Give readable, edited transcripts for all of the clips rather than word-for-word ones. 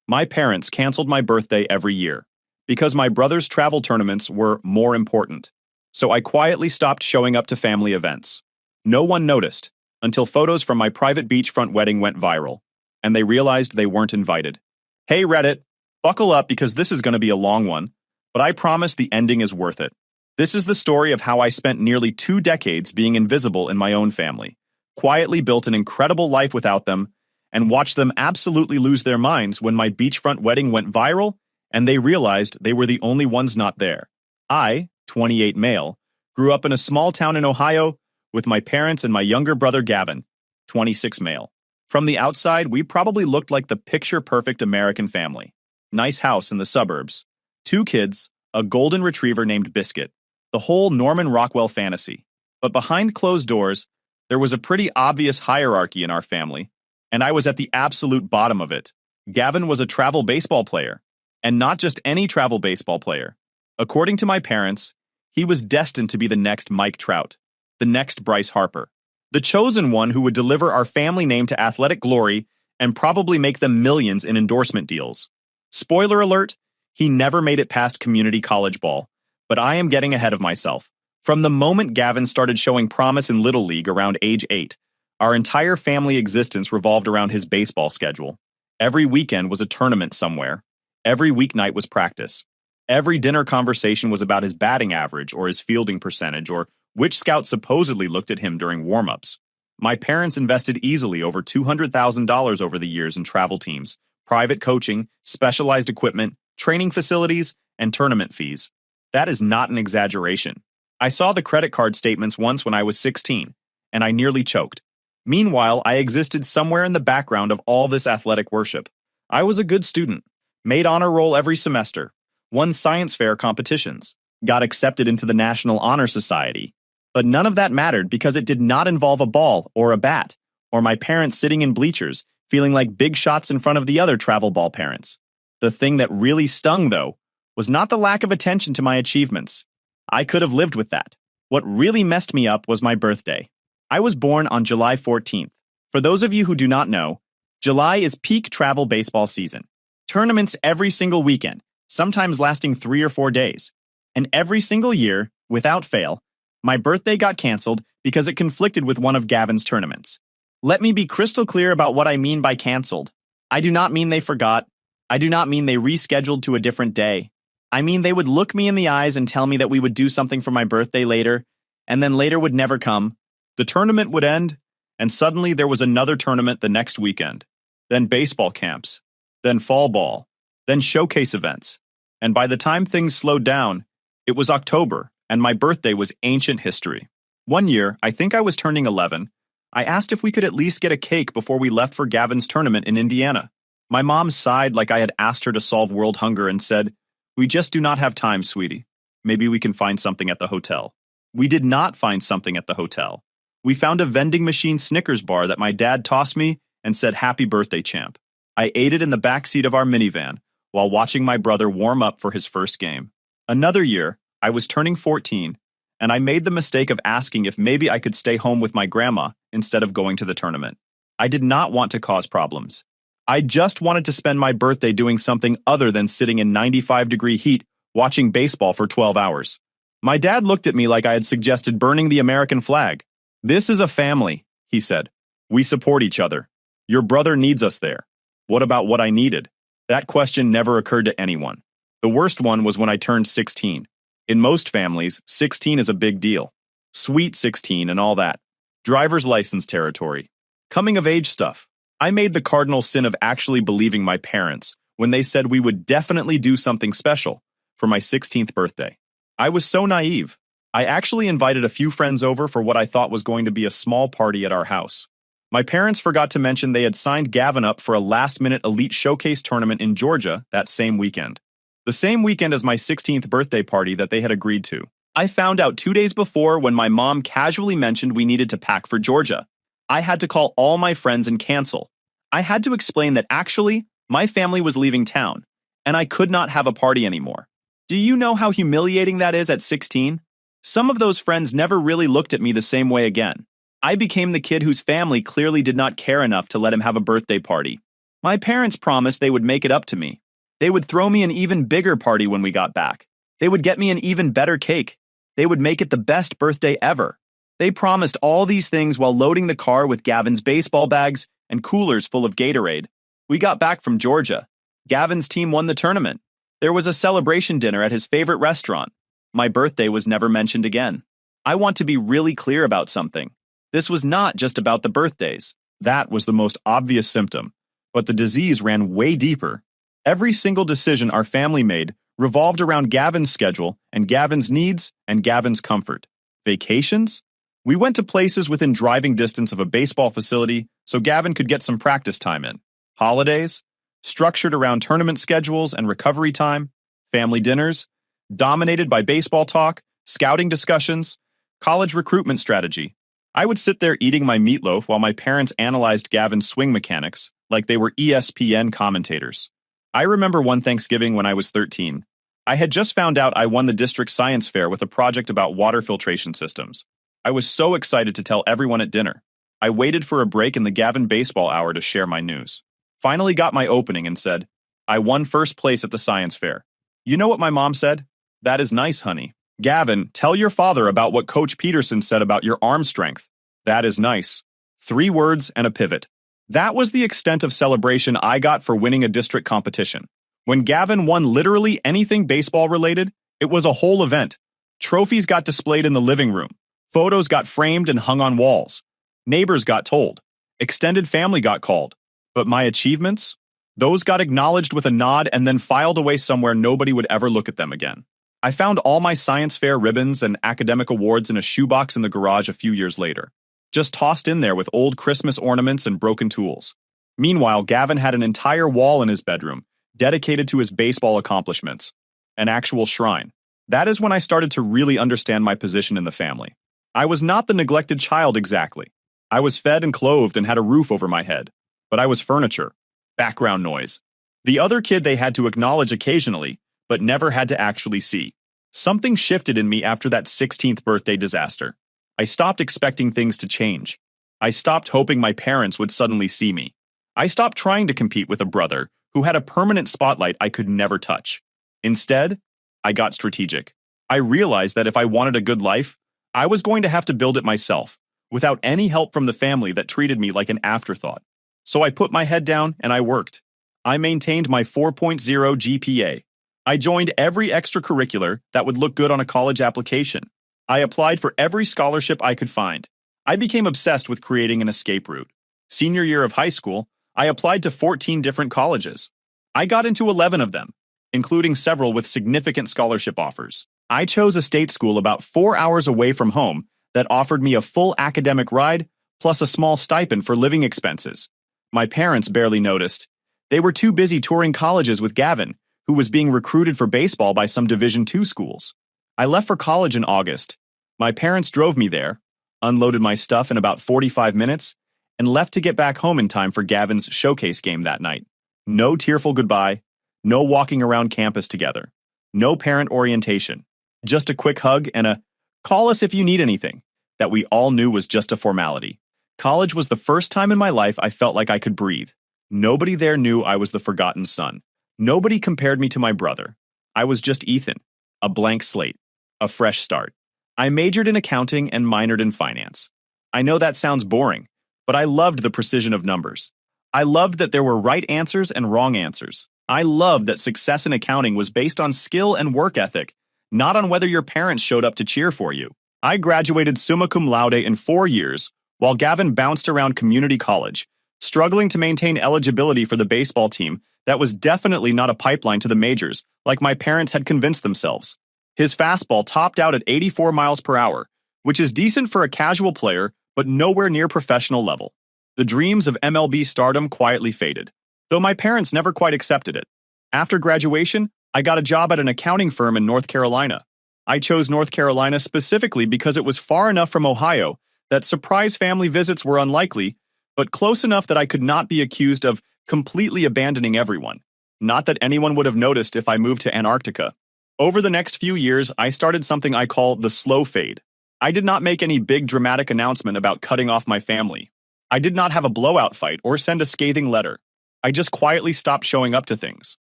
My parents canceled my birthday every year because my brother's travel tournaments were more important. So I quietly stopped showing up to family events. No one noticed until photos from my private beachfront wedding went viral, and they realized they weren't invited. Hey Reddit, buckle up because this is going to be a long one, but I promise the ending is worth it. This is the story of how I spent nearly 2 decades being invisible in my own family, quietly built an incredible life without them, and watched them absolutely lose their minds when my beachfront wedding went viral and they realized they were the only ones not there. I, 28 male, grew up in a small town in Ohio with my parents and my younger brother Gavin, 26 male. From the outside, we probably looked like the picture-perfect American family. Nice house in the suburbs, 2 kids, a golden retriever named Biscuit, the whole Norman Rockwell fantasy. But behind closed doors, there was a pretty obvious hierarchy in our family, and I was at the absolute bottom of it. Gavin was a travel baseball player, and not just any travel baseball player. According to my parents, he was destined to be the next Mike Trout, the next Bryce Harper, the chosen one who would deliver our family name to athletic glory and probably make them millions in endorsement deals. Spoiler alert, he never made it past community college ball, but I am getting ahead of myself. From the moment Gavin started showing promise in Little League around age 8, our entire family existence revolved around his baseball schedule. Every weekend was a tournament somewhere. Every weeknight was practice. Every dinner conversation was about his batting average or his fielding percentage or which scout supposedly looked at him during warm-ups. My parents invested easily over $200,000 over the years in travel teams, private coaching, specialized equipment, training facilities, and tournament fees. That is not an exaggeration. I saw the credit card statements once when I was 16, and I nearly choked. Meanwhile, I existed somewhere in the background of all this athletic worship. I was a good student, made honor roll every semester, won science fair competitions, got accepted into the National Honor Society. But none of that mattered because it did not involve a ball or a bat, or my parents sitting in bleachers, feeling like big shots in front of the other travel ball parents. The thing that really stung, though, was not the lack of attention to my achievements. I could have lived with that. What really messed me up was my birthday. I was born on July 14th. For those of you who do not know, July is peak travel baseball season. Tournaments every single weekend, sometimes lasting 3 or 4 days. And every single year, without fail, my birthday got canceled because it conflicted with one of Gavin's tournaments. Let me be crystal clear about what I mean by canceled. I do not mean they forgot. I do not mean they rescheduled to a different day. I mean they would look me in the eyes and tell me that we would do something for my birthday later, and then later would never come. The tournament would end, and suddenly there was another tournament the next weekend. Then baseball camps. Then fall ball. Then showcase events. And by the time things slowed down, it was October, and my birthday was ancient history. One year, I think I was turning 11, I asked if we could at least get a cake before we left for Gavin's tournament in Indiana. My mom sighed like I had asked her to solve world hunger and said, "We just do not have time, sweetie. Maybe we can find something at the hotel." We did not find something at the hotel. We found a vending machine Snickers bar that my dad tossed me and said, "Happy birthday, champ." I ate it in the backseat of our minivan while watching my brother warm up for his first game. Another year, I was turning 14, and I made the mistake of asking if maybe I could stay home with my grandma instead of going to the tournament. I did not want to cause problems. I just wanted to spend my birthday doing something other than sitting in 95-degree heat watching baseball for 12 hours. My dad looked at me like I had suggested burning the American flag. "This is a family," he said. "We support each other. Your brother needs us there." What about what I needed? That question never occurred to anyone. The worst one was when I turned 16. In most families, 16 is a big deal. Sweet 16 and all that. Driver's license territory. Coming of age stuff. I made the cardinal sin of actually believing my parents when they said we would definitely do something special for my 16th birthday. I was so naive. I actually invited a few friends over for what I thought was going to be a small party at our house. My parents forgot to mention they had signed Gavin up for a last-minute elite showcase tournament in Georgia that same weekend. The same weekend as my 16th birthday party that they had agreed to. I found out 2 days before when my mom casually mentioned we needed to pack for Georgia. I had to call all my friends and cancel. I had to explain that actually, my family was leaving town, and I could not have a party anymore. Do you know how humiliating that is at 16? Some of those friends never really looked at me the same way again. I became the kid whose family clearly did not care enough to let him have a birthday party. My parents promised they would make it up to me. They would throw me an even bigger party when we got back. They would get me an even better cake. They would make it the best birthday ever. They promised all these things while loading the car with Gavin's baseball bags and coolers full of Gatorade. We got back from Georgia. Gavin's team won the tournament. There was a celebration dinner at his favorite restaurant. My birthday was never mentioned again. I want to be really clear about something. This was not just about the birthdays. That was the most obvious symptom. But the disease ran way deeper. Every single decision our family made revolved around Gavin's schedule and Gavin's needs and Gavin's comfort. Vacations? We went to places within driving distance of a baseball facility so Gavin could get some practice time in. Holidays? Structured around tournament schedules and recovery time. Family dinners? Dominated by baseball talk, scouting discussions, college recruitment strategy. I would sit there eating my meatloaf while my parents analyzed Gavin's swing mechanics like they were ESPN commentators. I remember one Thanksgiving when I was 13. I had just found out I won the district science fair with a project about water filtration systems. I was so excited to tell everyone at dinner. I waited for a break in the Gavin baseball hour to share my news. Finally got my opening and said, I won first place at the science fair. You know what my mom said? That is nice, honey. Gavin, tell your father about what Coach Peterson said about your arm strength. That is nice. 3 words and a pivot. That was the extent of celebration I got for winning a district competition. When Gavin won literally anything baseball related, it was a whole event. Trophies got displayed in the living room. Photos got framed and hung on walls. Neighbors got told. Extended family got called. But my achievements? Those got acknowledged with a nod and then filed away somewhere nobody would ever look at them again. I found all my science fair ribbons and academic awards in a shoebox in the garage a few years later, just tossed in there with old Christmas ornaments and broken tools. Meanwhile, Gavin had an entire wall in his bedroom dedicated to his baseball accomplishments, an actual shrine. That is when I started to really understand my position in the family. I was not the neglected child exactly. I was fed and clothed and had a roof over my head, but I was furniture, background noise. The other kid they had to acknowledge occasionally, but never had to actually see. Something shifted in me after that 16th birthday disaster. I stopped expecting things to change. I stopped hoping my parents would suddenly see me. I stopped trying to compete with a brother who had a permanent spotlight I could never touch. Instead, I got strategic. I realized that if I wanted a good life, I was going to have to build it myself, without any help from the family that treated me like an afterthought. So I put my head down and I worked. I maintained my 4.0 GPA. I joined every extracurricular that would look good on a college application. I applied for every scholarship I could find. I became obsessed with creating an escape route. Senior year of high school, I applied to 14 different colleges. I got into 11 of them, including several with significant scholarship offers. I chose a state school about 4 hours away from home that offered me a full academic ride plus a small stipend for living expenses. My parents barely noticed. They were too busy touring colleges with Gavin, who was being recruited for baseball by some Division II schools. I left for college in August. My parents drove me there, unloaded my stuff in about 45 minutes, and left to get back home in time for Gavin's showcase game that night. No tearful goodbye, no walking around campus together, no parent orientation, just a quick hug and a "call us if you need anything" that we all knew was just a formality. College was the first time in my life I felt like I could breathe. Nobody there knew I was the forgotten son. Nobody compared me to my brother. I was just Ethan, a blank slate, a fresh start. I majored in accounting and minored in finance. I know that sounds boring, but I loved the precision of numbers. I loved that there were right answers and wrong answers. I loved that success in accounting was based on skill and work ethic, not on whether your parents showed up to cheer for you. I graduated summa cum laude in 4 years, while Gavin bounced around community college, struggling to maintain eligibility for the baseball team that was definitely not a pipeline to the majors, like my parents had convinced themselves. His fastball topped out at 84 miles per hour, which is decent for a casual player, but nowhere near professional level. The dreams of MLB stardom quietly faded, though my parents never quite accepted it. After graduation, I got a job at an accounting firm in North Carolina. I chose North Carolina specifically because it was far enough from Ohio that surprise family visits were unlikely, but close enough that I could not be accused of completely abandoning everyone. Not that anyone would have noticed if I moved to Antarctica. Over the next few years, I started something I call the slow fade. I did not make any big dramatic announcement about cutting off my family. I did not have a blowout fight or send a scathing letter. I just quietly stopped showing up to things.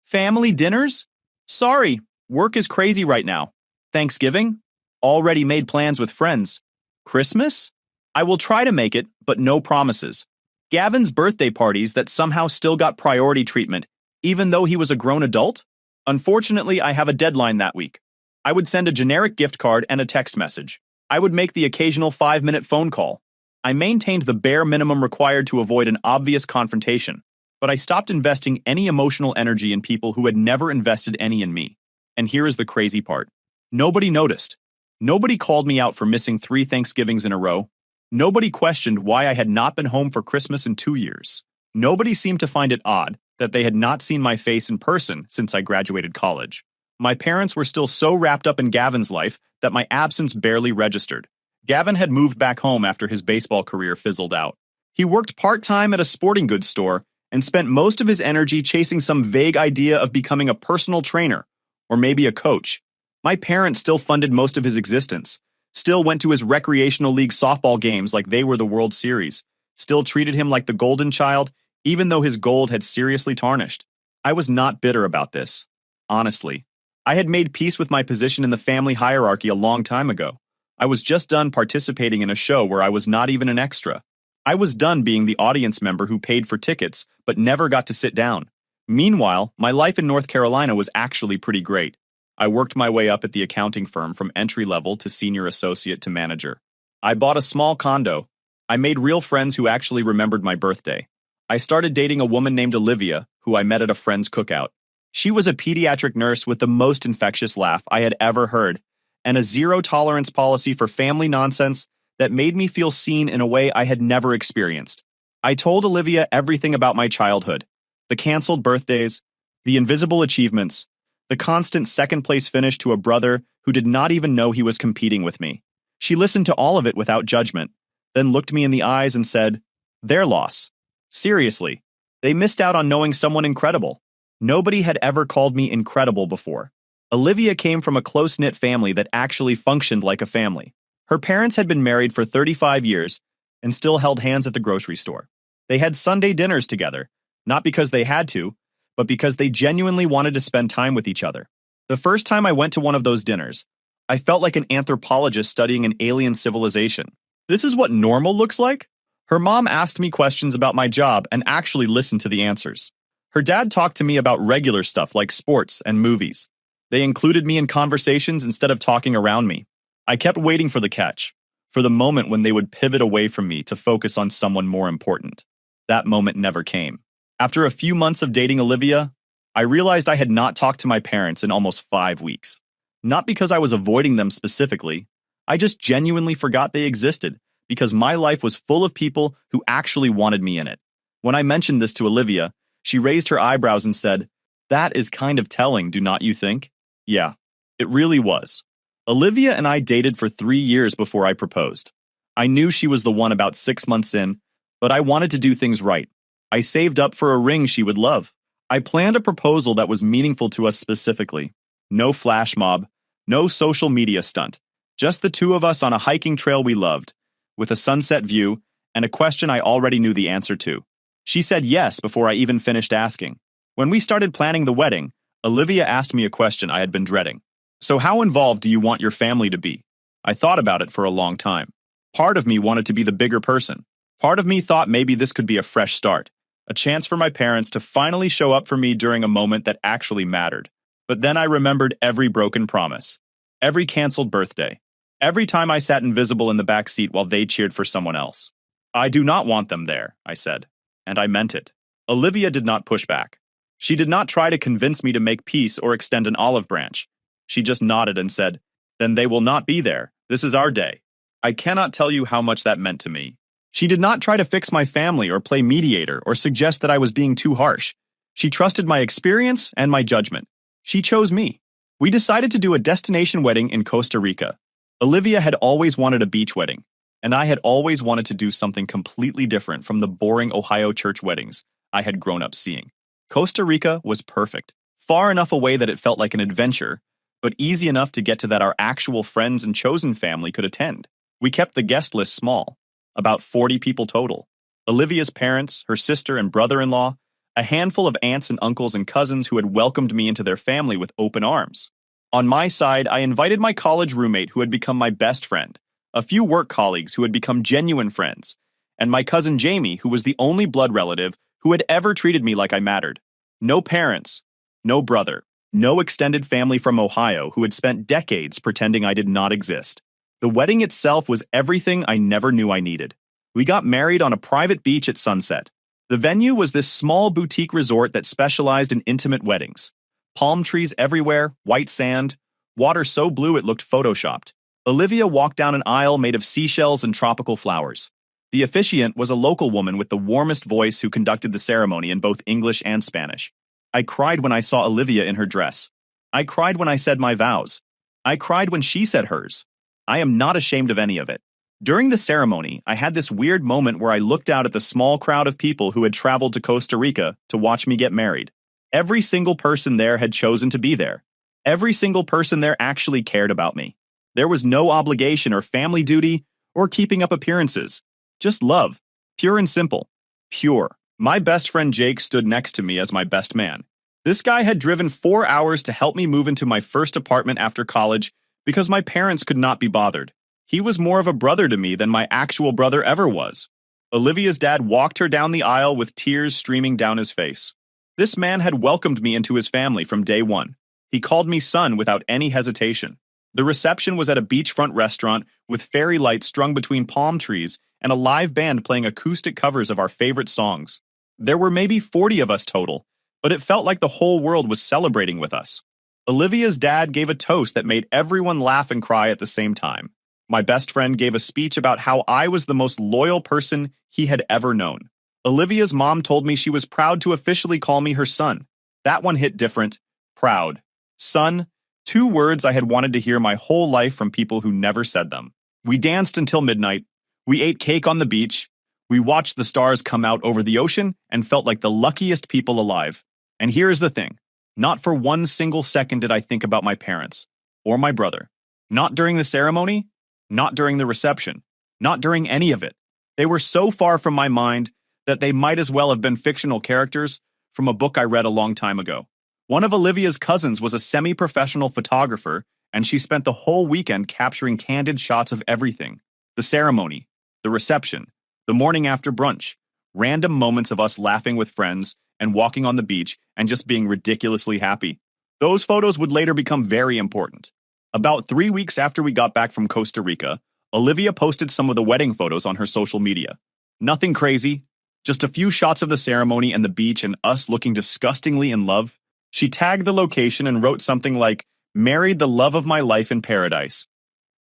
Family dinners? Sorry, work is crazy right now. Thanksgiving? Already made plans with friends. Christmas? I will try to make it, but no promises. Gavin's birthday parties that somehow still got priority treatment, even though he was a grown adult? Unfortunately, I have a deadline that week. I would send a generic gift card and a text message. I would make the occasional 5-minute phone call. I maintained the bare minimum required to avoid an obvious confrontation, but I stopped investing any emotional energy in people who had never invested any in me. And here is the crazy part. Nobody noticed. Nobody called me out for missing 3 Thanksgivings in a row. Nobody questioned why I had not been home for Christmas in 2 years. Nobody seemed to find it odd that they had not seen my face in person since I graduated college. My parents were still so wrapped up in Gavin's life that my absence barely registered. Gavin had moved back home after his baseball career fizzled out. He worked part-time at a sporting goods store and spent most of his energy chasing some vague idea of becoming a personal trainer, or maybe a coach. My parents still funded most of his existence, still went to his recreational league softball games like they were the World Series, still treated him like the golden child, even though his gold had seriously tarnished. I was not bitter about this, honestly. I had made peace with my position in the family hierarchy a long time ago. I was just done participating in a show where I was not even an extra. I was done being the audience member who paid for tickets but never got to sit down. Meanwhile, my life in North Carolina was actually pretty great. I worked my way up at the accounting firm from entry level to senior associate to manager. I bought a small condo. I made real friends who actually remembered my birthday. I started dating a woman named Olivia, who I met at a friend's cookout. She was a pediatric nurse with the most infectious laugh I had ever heard, and a zero-tolerance policy for family nonsense that made me feel seen in a way I had never experienced. I told Olivia everything about my childhood, the canceled birthdays, the invisible achievements, the constant second-place finish to a brother who did not even know he was competing with me. She listened to all of it without judgment, then looked me in the eyes and said, "Their loss. Seriously, they missed out on knowing someone incredible." Nobody had ever called me incredible before. Olivia came from a close-knit family that actually functioned like a family. Her parents had been married for 35 years and still held hands at the grocery store. They had Sunday dinners together, not because they had to, but because they genuinely wanted to spend time with each other. The first time I went to one of those dinners, I felt like an anthropologist studying an alien civilization. This is what normal looks like? Her mom asked me questions about my job and actually listened to the answers. Her dad talked to me about regular stuff like sports and movies. They included me in conversations instead of talking around me. I kept waiting for the catch, for the moment when they would pivot away from me to focus on someone more important. That moment never came. After a few months of dating Olivia, I realized I had not talked to my parents in almost 5 weeks. Not because I was avoiding them specifically, I just genuinely forgot they existed because my life was full of people who actually wanted me in it. When I mentioned this to Olivia, she raised her eyebrows and said, "That is kind of telling, do not you think?" Yeah, it really was. Olivia and I dated for 3 years before I proposed. I knew she was the one about 6 months in, but I wanted to do things right. I saved up for a ring she would love. I planned a proposal that was meaningful to us specifically. No flash mob, no social media stunt. Just the two of us on a hiking trail we loved, with a sunset view and a question I already knew the answer to. She said yes before I even finished asking. When we started planning the wedding, Olivia asked me a question I had been dreading. "So how involved do you want your family to be?" I thought about it for a long time. Part of me wanted to be the bigger person. Part of me thought maybe this could be a fresh start, a chance for my parents to finally show up for me during a moment that actually mattered. But then I remembered every broken promise, every canceled birthday, every time I sat invisible in the back seat while they cheered for someone else. "I do not want them there," I said. And I meant it. Olivia did not push back. She did not try to convince me to make peace or extend an olive branch. She just nodded and said, "Then they will not be there. This is our day." I cannot tell you how much that meant to me. She did not try to fix my family or play mediator or suggest that I was being too harsh. She trusted my experience and my judgment. She chose me. We decided to do a destination wedding in Costa Rica. Olivia had always wanted a beach wedding, and I had always wanted to do something completely different from the boring Ohio church weddings I had grown up seeing. Costa Rica was perfect, far enough away that it felt like an adventure, but easy enough to get to that our actual friends and chosen family could attend. We kept the guest list small, about 40 people total. Olivia's parents, her sister and brother-in-law, a handful of aunts and uncles and cousins who had welcomed me into their family with open arms. On my side, I invited my college roommate who had become my best friend, a few work colleagues who had become genuine friends, and my cousin Jamie, who was the only blood relative who had ever treated me like I mattered. No parents, no brother, no extended family from Ohio who had spent decades pretending I did not exist. The wedding itself was everything I never knew I needed. We got married on a private beach at sunset. The venue was this small boutique resort that specialized in intimate weddings. Palm trees everywhere, white sand, water so blue it looked photoshopped. Olivia walked down an aisle made of seashells and tropical flowers. The officiant was a local woman with the warmest voice who conducted the ceremony in both English and Spanish. I cried when I saw Olivia in her dress. I cried when I said my vows. I cried when she said hers. I am not ashamed of any of it. During the ceremony, I had this weird moment where I looked out at the small crowd of people who had traveled to Costa Rica to watch me get married. Every single person there had chosen to be there. Every single person there actually cared about me. There was no obligation or family duty or keeping up appearances. Just love. Pure and simple. Pure. My best friend Jake stood next to me as my best man. This guy had driven 4 hours to help me move into my first apartment after college because my parents could not be bothered. He was more of a brother to me than my actual brother ever was. Olivia's dad walked her down the aisle with tears streaming down his face. This man had welcomed me into his family from day one. He called me son without any hesitation. The reception was at a beachfront restaurant with fairy lights strung between palm trees and a live band playing acoustic covers of our favorite songs. There were maybe 40 of us total, but it felt like the whole world was celebrating with us. Olivia's dad gave a toast that made everyone laugh and cry at the same time. My best friend gave a speech about how I was the most loyal person he had ever known. Olivia's mom told me she was proud to officially call me her son. That one hit different. Proud. Son. 2 words I had wanted to hear my whole life from people who never said them. We danced until midnight. We ate cake on the beach. We watched the stars come out over the ocean and felt like the luckiest people alive. And here is the thing. Not for one single second did I think about my parents or my brother. Not during the ceremony. Not during the reception. Not during any of it. They were so far from my mind that they might as well have been fictional characters from a book I read a long time ago. One of Olivia's cousins was a semi-professional photographer, and she spent the whole weekend capturing candid shots of everything. The ceremony, the reception, the morning after brunch, random moments of us laughing with friends and walking on the beach and just being ridiculously happy. Those photos would later become very important. About 3 weeks after we got back from Costa Rica, Olivia posted some of the wedding photos on her social media. Nothing crazy, just a few shots of the ceremony and the beach and us looking disgustingly in love. She tagged the location and wrote something like, "Married the love of my life in paradise."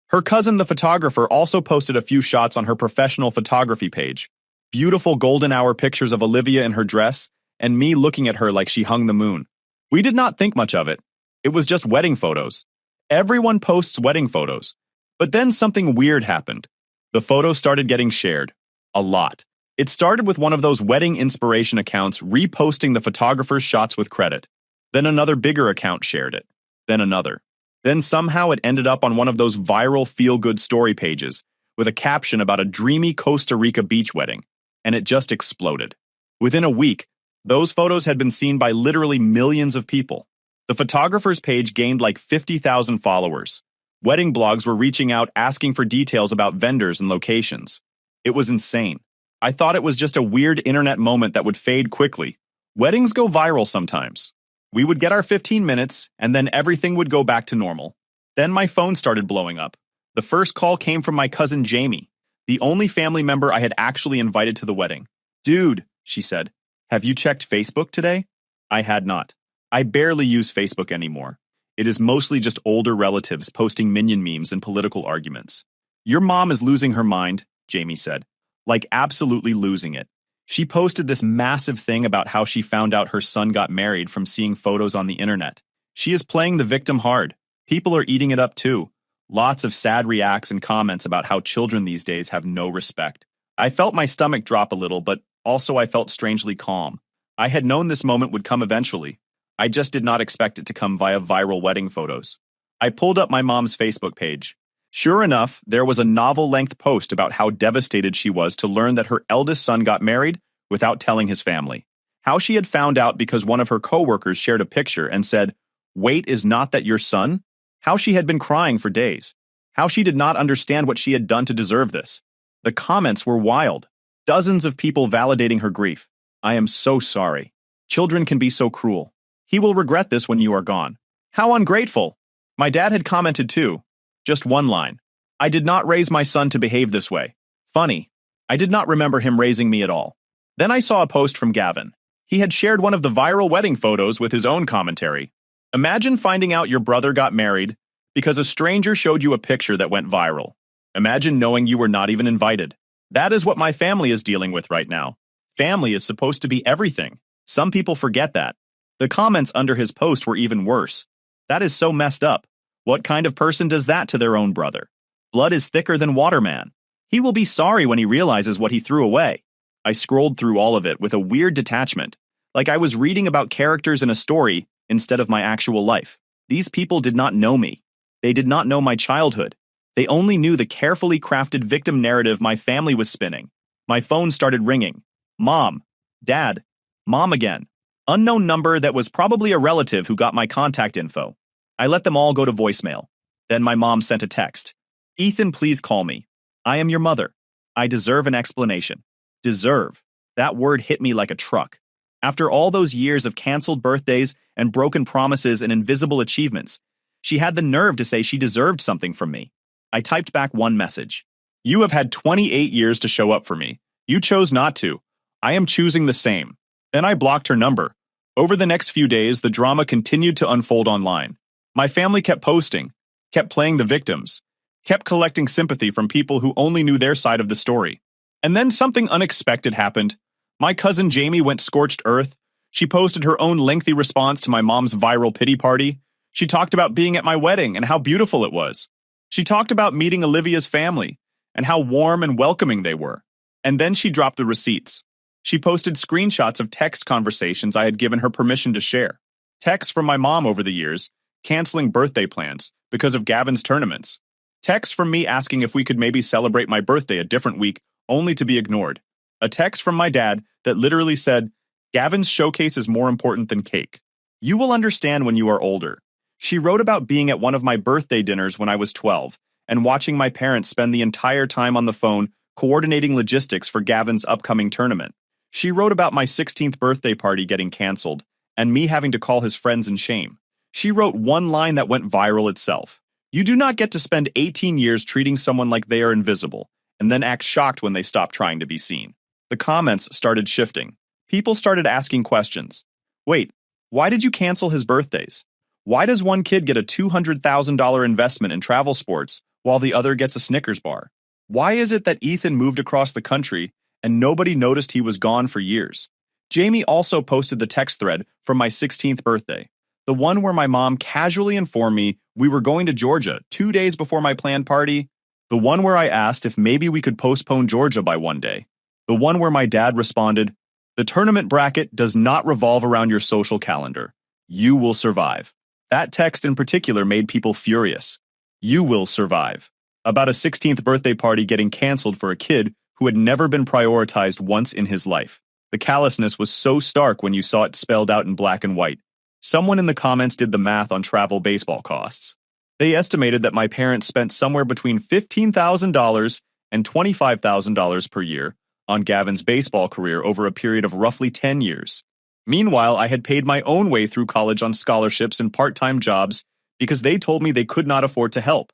Her cousin, the photographer, also posted a few shots on her professional photography page. Beautiful golden hour pictures of Olivia in her dress and me looking at her like she hung the moon. We did not think much of it. It was just wedding photos. Everyone posts wedding photos. But then something weird happened. The photos started getting shared. A lot. It started with one of those wedding inspiration accounts reposting the photographer's shots with credit. Then another bigger account shared it. Then another. Then somehow it ended up on one of those viral feel-good story pages with a caption about a dreamy Costa Rica beach wedding. And it just exploded. Within a week, those photos had been seen by literally millions of people. The photographer's page gained like 50,000 followers. Wedding blogs were reaching out asking for details about vendors and locations. It was insane. I thought it was just a weird internet moment that would fade quickly. Weddings go viral sometimes. We would get our 15 minutes, and then everything would go back to normal. Then my phone started blowing up. The first call came from my cousin Jamie, the only family member I had actually invited to the wedding. "Dude," she said, "have you checked Facebook today?" I had not. I barely use Facebook anymore. It is mostly just older relatives posting minion memes and political arguments. "Your mom is losing her mind," Jamie said. Like absolutely losing it. She posted this massive thing about how she found out her son got married from seeing photos on the internet. She is playing the victim hard. People are eating it up too. Lots of sad reacts and comments about how children these days have no respect. I felt my stomach drop a little, but also I felt strangely calm. I had known this moment would come eventually. I just did not expect it to come via viral wedding photos. I pulled up my mom's Facebook page. Sure enough, there was a novel-length post about how devastated she was to learn that her eldest son got married without telling his family. How she had found out because one of her coworkers shared a picture and said, "Wait, is not that your son?" How she had been crying for days. How she did not understand what she had done to deserve this. The comments were wild. Dozens of people validating her grief. "I am so sorry. Children can be so cruel. He will regret this when you are gone." How ungrateful. My dad had commented too. Just one line. "I did not raise my son to behave this way." Funny. I did not remember him raising me at all. Then I saw a post from Gavin. He had shared one of the viral wedding photos with his own commentary. Imagine finding out your brother got married because a stranger showed you a picture that went viral. Imagine knowing you were not even invited. That is what my family is dealing with right now. Family is supposed to be everything. Some people forget that. The comments under his post were even worse. That is so messed up. What kind of person does that to their own brother? Blood is thicker than water, man. He will be sorry when he realizes what he threw away. I scrolled through all of it with a weird detachment, like I was reading about characters in a story instead of my actual life. These people did not know me. They did not know my childhood. They only knew the carefully crafted victim narrative my family was spinning. My phone started ringing. Mom. Dad. Mom again. Unknown number that was probably a relative who got my contact info. I let them all go to voicemail. Then my mom sent a text. "Ethan, please call me. I am your mother. I deserve an explanation." Deserve. That word hit me like a truck. After all those years of canceled birthdays and broken promises and invisible achievements, she had the nerve to say she deserved something from me. I typed back one message. "You have had 28 years to show up for me. You chose not to. I am choosing the same." Then I blocked her number. Over the next few days, the drama continued to unfold online. My family kept posting, kept playing the victims, kept collecting sympathy from people who only knew their side of the story. And then something unexpected happened. My cousin Jamie went scorched earth. She posted her own lengthy response to my mom's viral pity party. She talked about being at my wedding and how beautiful it was. She talked about meeting Olivia's family and how warm and welcoming they were. And then she dropped the receipts. She posted screenshots of text conversations I had given her permission to share. Texts from my mom over the years, canceling birthday plans because of Gavin's tournaments. Texts from me asking if we could maybe celebrate my birthday a different week, only to be ignored. A text from my dad that literally said, "Gavin's showcase is more important than cake. You will understand when you are older." She wrote about being at one of my birthday dinners when I was 12 and watching my parents spend the entire time on the phone coordinating logistics for Gavin's upcoming tournament. She wrote about my 16th birthday party getting canceled and me having to call his friends in shame. She wrote one line that went viral itself. "You do not get to spend 18 years treating someone like they are invisible and then act shocked when they stop trying to be seen." The comments started shifting. People started asking questions. Wait, why did you cancel his birthdays? Why does one kid get a $200,000 investment in travel sports while the other gets a Snickers bar? Why is it that Ethan moved across the country and nobody noticed he was gone for years? Jamie also posted the text thread from my 16th birthday, the one where my mom casually informed me we were going to Georgia 2 days before my planned party, the one where I asked if maybe we could postpone Georgia by one day, the one where my dad responded, "The tournament bracket does not revolve around your social calendar. You will survive." That text in particular made people furious. You will survive. About a 16th birthday party getting canceled for a kid who had never been prioritized once in his life. The callousness was so stark when you saw it spelled out in black and white. Someone in the comments did the math on travel baseball costs. They estimated that my parents spent somewhere between $15,000 and $25,000 per year on Gavin's baseball career over a period of roughly 10 years. Meanwhile, I had paid my own way through college on scholarships and part-time jobs because they told me they could not afford to help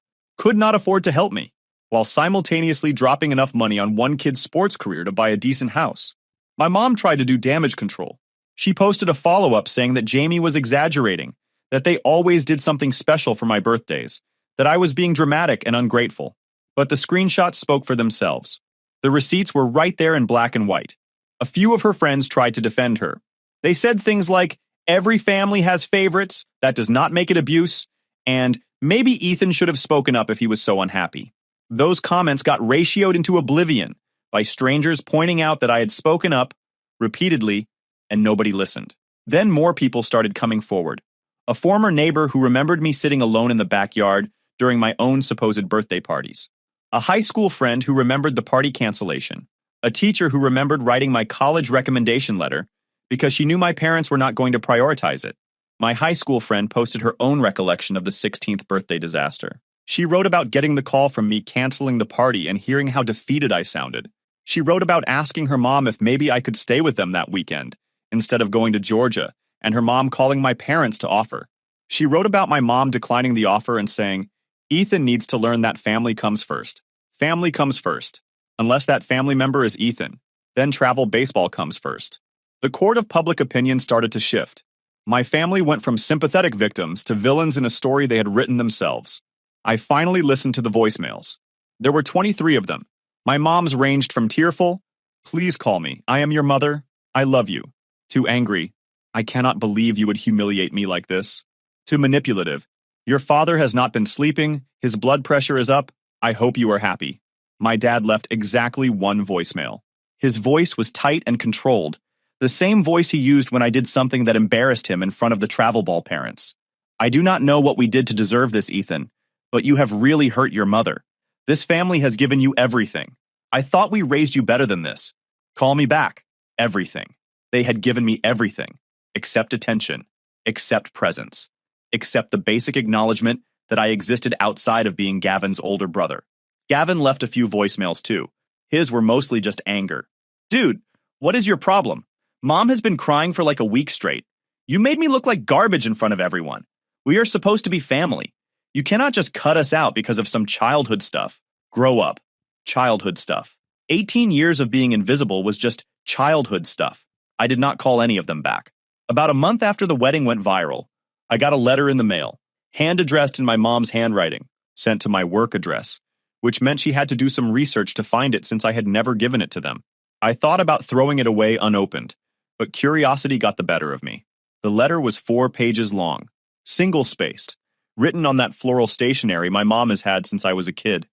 me, while simultaneously dropping enough money on one kid's sports career to buy a decent house. My mom tried to do damage control. She posted a follow-up saying that Jamie was exaggerating, that they always did something special for my birthdays, that I was being dramatic and ungrateful. But the screenshots spoke for themselves. The receipts were right there in black and white. A few of her friends tried to defend her. They said things like, "Every family has favorites, that does not make it abuse," and "Maybe Ethan should have spoken up if he was so unhappy." Those comments got ratioed into oblivion by strangers pointing out that I had spoken up repeatedly and nobody listened. Then more people started coming forward. A former neighbor who remembered me sitting alone in the backyard during my own supposed birthday parties. A high school friend who remembered the party cancellation. A teacher who remembered writing my college recommendation letter because she knew my parents were not going to prioritize it. My high school friend posted her own recollection of the 16th birthday disaster. She wrote about getting the call from me canceling the party and hearing how defeated I sounded. She wrote about asking her mom if maybe I could stay with them that weekend, instead of going to Georgia, and her mom calling my parents to offer. She wrote about my mom declining the offer and saying, Ethan needs to learn that family comes first. Family comes first. Unless that family member is Ethan, then travel baseball comes first. The court of public opinion started to shift. My family went from sympathetic victims to villains in a story they had written themselves. I finally listened to the voicemails. There were 23 of them. My mom's ranged from tearful, "Please call me, I am your mother, I love you," to angry, "I cannot believe you would humiliate me like this," to manipulative, "Your father has not been sleeping, his blood pressure is up, I hope you are happy." My dad left exactly one voicemail. His voice was tight and controlled, the same voice he used when I did something that embarrassed him in front of the travel ball parents. "I do not know what we did to deserve this, Ethan, but you have really hurt your mother. This family has given you everything. I thought we raised you better than this. Call me back. Everything. They had given me everything, except attention, except presence, except the basic acknowledgement that I existed outside of being Gavin's older brother." Gavin left a few voicemails too. His were mostly just anger. "Dude, what is your problem? Mom has been crying for like a week straight. You made me look like garbage in front of everyone. We are supposed to be family. You cannot just cut us out because of some childhood stuff. Grow up." Childhood stuff. 18 years of being invisible was just childhood stuff. I did not call any of them back. About a month after the wedding went viral, I got a letter in the mail, hand-addressed in my mom's handwriting, sent to my work address, which meant she had to do some research to find it since I had never given it to them. I thought about throwing it away unopened, but curiosity got the better of me. The letter was 4 pages long, single-spaced, written on that floral stationery my mom has had since I was a kid.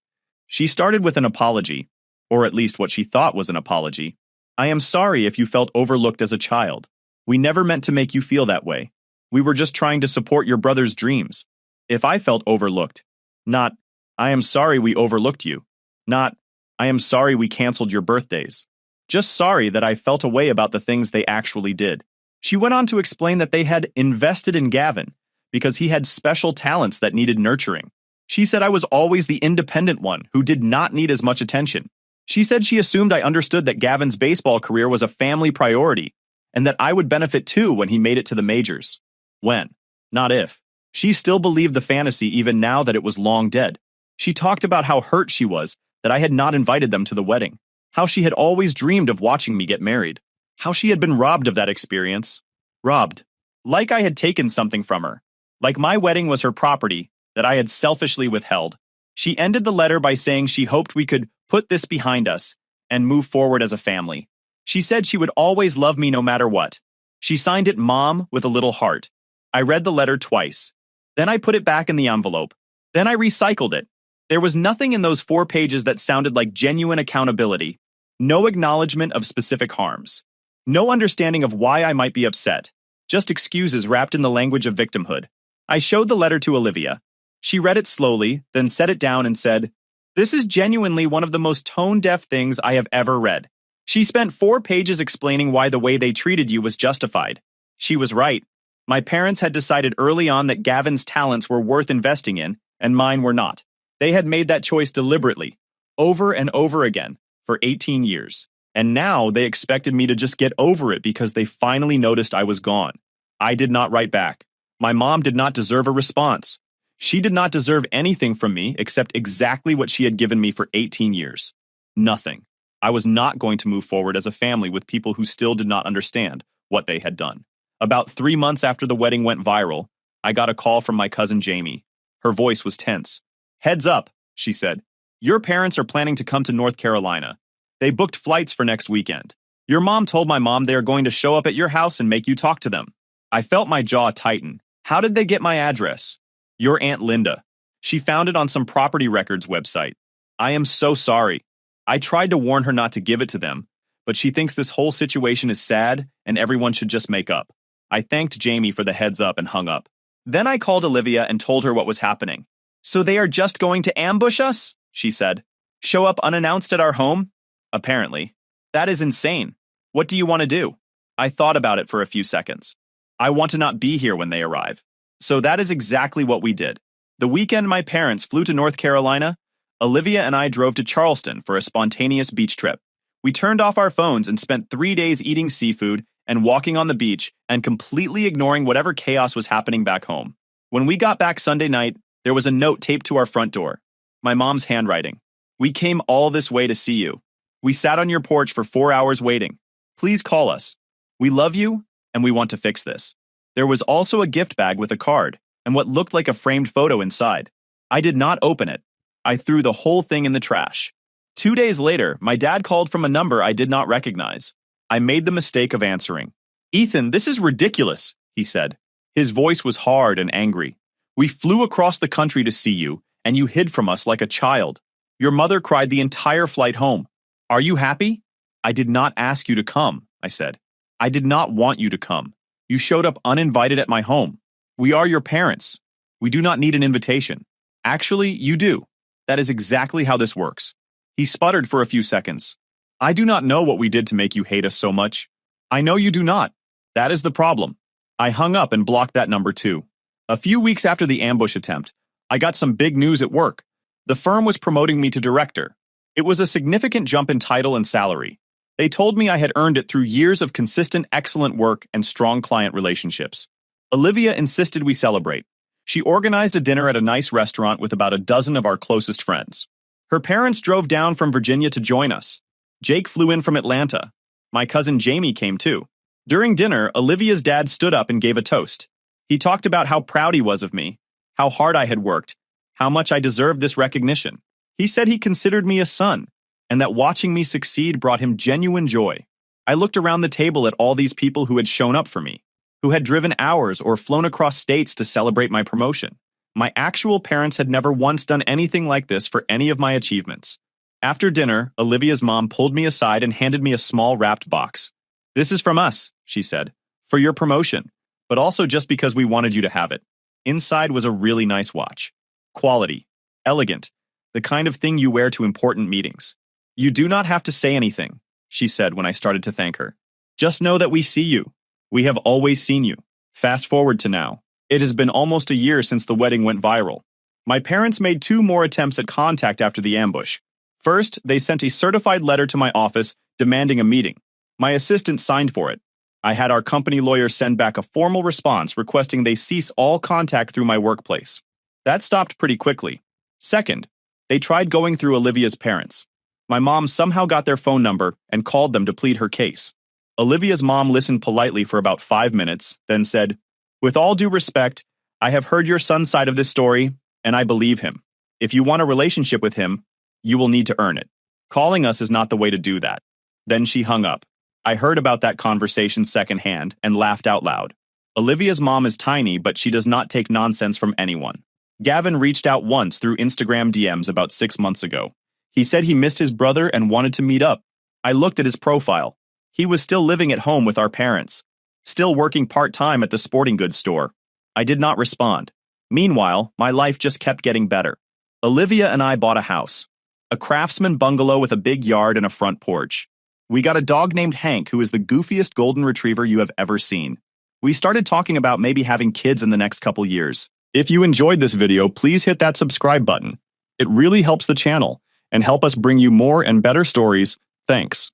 She started with an apology, or at least what she thought was an apology. "I am sorry if you felt overlooked as a child. We never meant to make you feel that way. We were just trying to support your brother's dreams. If I felt overlooked, not, 'I am sorry we overlooked you,' not, 'I am sorry we canceled your birthdays.' Just sorry that I felt a way about the things they actually did." She went on to explain that they had invested in Gavin because he had special talents that needed nurturing. She said I was always the independent one who did not need as much attention. She said she assumed I understood that Gavin's baseball career was a family priority and that I would benefit too when he made it to the majors. When, not if. She still believed the fantasy even now that it was long dead. She talked about how hurt she was that I had not invited them to the wedding, how she had always dreamed of watching me get married, how she had been robbed of that experience. Robbed. Like I had taken something from her. Like my wedding was her property that I had selfishly withheld. She ended the letter by saying she hoped we could put this behind us and move forward as a family. She said she would always love me no matter what. She signed it Mom with a little heart. I read the letter twice. Then I put it back in the envelope. Then I recycled it. There was nothing in those 4 pages that sounded like genuine accountability. No acknowledgement of specific harms. No understanding of why I might be upset. Just excuses wrapped in the language of victimhood. I showed the letter to Olivia. She read it slowly, then set it down and said, "This is genuinely one of the most tone-deaf things I have ever read." She spent 4 pages explaining why the way they treated you was justified. She was right. My parents had decided early on that Gavin's talents were worth investing in, and mine were not. They had made that choice deliberately, over and over again, for 18 years. And now they expected me to just get over it because they finally noticed I was gone. I did not write back. My mom did not deserve a response. She did not deserve anything from me except exactly what she had given me for 18 years. Nothing. I was not going to move forward as a family with people who still did not understand what they had done. About 3 months after the wedding went viral, I got a call from my cousin Jamie. Her voice was tense. "Heads up," she said. "Your parents are planning to come to North Carolina. They booked flights for next weekend. Your mom told my mom they are going to show up at your house and make you talk to them." I felt my jaw tighten. How did they get my address? "Your Aunt Linda. She found it on some property records website. I am so sorry. I tried to warn her not to give it to them, but she thinks this whole situation is sad and everyone should just make up." I thanked Jamie for the heads up and hung up. Then I called Olivia and told her what was happening. "So they are just going to ambush us?" she said. "Show up unannounced at our home?" "Apparently. That is insane. What do you want to do?" I thought about it for a few seconds. I want to not be here when they arrive. So that is exactly what we did. The weekend my parents flew to North Carolina, Olivia and I drove to Charleston for a spontaneous beach trip. We turned off our phones and spent 3 days eating seafood and walking on the beach and completely ignoring whatever chaos was happening back home. When we got back Sunday night, there was a note taped to our front door. My mom's handwriting. We came all this way to see you. We sat on your porch for 4 hours waiting. Please call us. We love you, and we want to fix this. There was also a gift bag with a card and what looked like a framed photo inside. I did not open it. I threw the whole thing in the trash. 2 days later, my dad called from a number I did not recognize. I made the mistake of answering. "Ethan, this is ridiculous," he said. His voice was hard and angry. "We flew across the country to see you, and you hid from us like a child. Your mother cried the entire flight home. Are you happy?" "I did not ask you to come," I said. "I did not want you to come. You showed up uninvited at my home. We are your parents. We do not need an invitation. Actually, you do. That is exactly how this works." He sputtered for a few seconds. "I do not know what we did to make you hate us so much. I know you do not. That is the problem." I hung up and blocked that number too. A few weeks after the ambush attempt, I got some big news at work. The firm was promoting me to director. It was a significant jump in title and salary. They told me I had earned it through years of consistent, excellent work and strong client relationships. Olivia insisted we celebrate. She organized a dinner at a nice restaurant with about a dozen of our closest friends. Her parents drove down from Virginia to join us. Jake flew in from Atlanta. My cousin Jamie came too. During dinner, Olivia's dad stood up and gave a toast. He talked about how proud he was of me, how hard I had worked, how much I deserved this recognition. He said he considered me a son, and that watching me succeed brought him genuine joy. I looked around the table at all these people who had shown up for me, who had driven hours or flown across states to celebrate my promotion. My actual parents had never once done anything like this for any of my achievements. After dinner, Olivia's mom pulled me aside and handed me a small wrapped box. "This is from us," she said, "for your promotion, but also just because we wanted you to have it." Inside was a really nice watch. Quality. Elegant. The kind of thing you wear to important meetings. "You do not have to say anything," she said when I started to thank her. "Just know that we see you. We have always seen you." Fast forward to now. It has been almost a year since the wedding went viral. My parents made 2 more attempts at contact after the ambush. First, they sent a certified letter to my office demanding a meeting. My assistant signed for it. I had our company lawyer send back a formal response requesting they cease all contact through my workplace. That stopped pretty quickly. Second, they tried going through Olivia's parents. My mom somehow got their phone number and called them to plead her case. Olivia's mom listened politely for about 5 minutes, then said, "With all due respect, I have heard your son's side of this story, and I believe him. If you want a relationship with him, you will need to earn it. Calling us is not the way to do that." Then she hung up. I heard about that conversation secondhand and laughed out loud. Olivia's mom is tiny, but she does not take nonsense from anyone. Gavin reached out once through Instagram DMs about 6 months ago. He said he missed his brother and wanted to meet up. I looked at his profile. He was still living at home with our parents, still working part-time at the sporting goods store. I did not respond. Meanwhile, my life just kept getting better. Olivia and I bought a house, a craftsman bungalow with a big yard and a front porch. We got a dog named Hank, who is the goofiest golden retriever you have ever seen. We started talking about maybe having kids in the next couple years. If you enjoyed this video, please hit that subscribe button. It really helps the channel and help us bring you more and better stories. Thanks.